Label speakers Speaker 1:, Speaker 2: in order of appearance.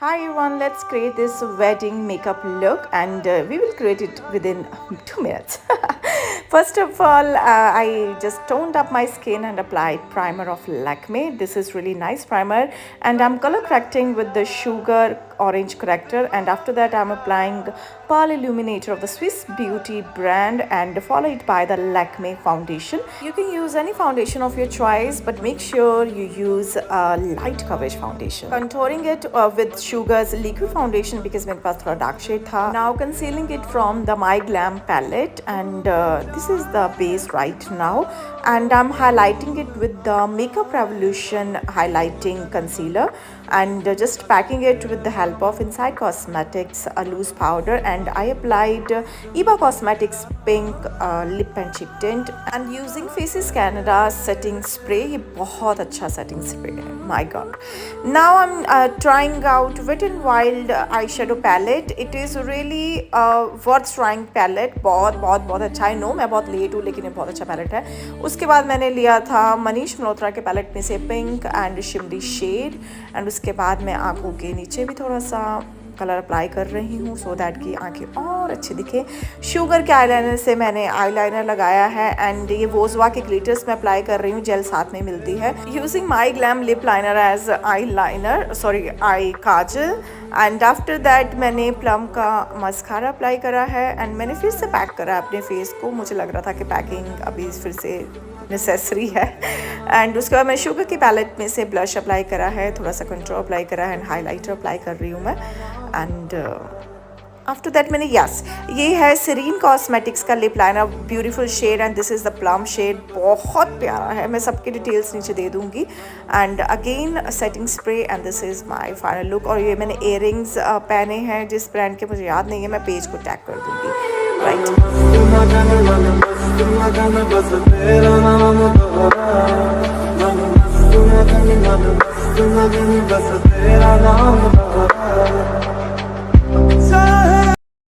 Speaker 1: Hi everyone, let's create this wedding makeup look and we will create it within 2 minutes. First of all, I just toned up my skin and applied primer of Lakme. This is really nice primer and I'm color correcting with the Sugar Orange corrector, and after that I'm applying Pearl Illuminator of the Swiss Beauty brand and follow it by the Lakme foundation. You can use any foundation of your choice, but make sure you use a light coverage foundation. Contouring it with Sugar's liquid foundation because मेरे पास थोड़ा dark shade था. Now concealing it from the My Glam palette, and this is the base right now, and I'm highlighting it with the Makeup Revolution highlighting concealer and just packing it with the help of Inside Cosmetics a loose powder, and I applied Eva Cosmetics pink lip and cheek tint and using Faces Canada setting spray. ये बहुत अच्छा setting spray है, my god. Now I'm trying out Wet n Wild eyeshadow palette. It is really worth trying palette. बहुत बहुत बहुत अच्छा है. No मैं बहुत लेट हूँ लेकिन ये बहुत अच्छा पैलेट है. उसके बाद मैंने लिया था मनीष मल्होत्रा के पैलेट में से pink and shimmery shade, and उसके बाद मैं आंखों के नीचे भी थोड़ा सा कलर अप्लाई कर रही हूँ सो दैट कि आंखें और अच्छी दिखे. शुगर के आईलाइनर से मैंने आईलाइनर लगाया है एंड ये वोजवा के ग्लिटर्स में अप्लाई कर रही हूँ, जेल साथ में मिलती है. Using my glam lip liner as eyeliner, sorry eye kajal, and after that मैंने प्लम का मस्कारा अप्लाई करा है एंड मैंने फिर से पैक करा अपने फेस को. मुझे लग रहा था कि पैकिंग अभी फिर से नेसेसरी है. एंड उसके बाद मैं शुगर की पैलेट में से ब्लश अप्लाई करा है, थोड़ा सा कंट्रोल अप्लाई करा है एंड हाइलाइटर अप्लाई कर रही हूँ मैं. एंड आफ्टर दैट मैंने ये है सीरीन कॉस्मेटिक्स का lip liner, beautiful shade, and this is the plum shade. बहुत प्यारा है, मैं सबके डिटेल्स नीचे दे दूँगी. And again setting spray and this is my final look. और ये मैंने इयररिंग्स पहने हैं जिस ब्रांड के मुझे याद नहीं है, मैं पेज को टैग कर दूँगी. राइट.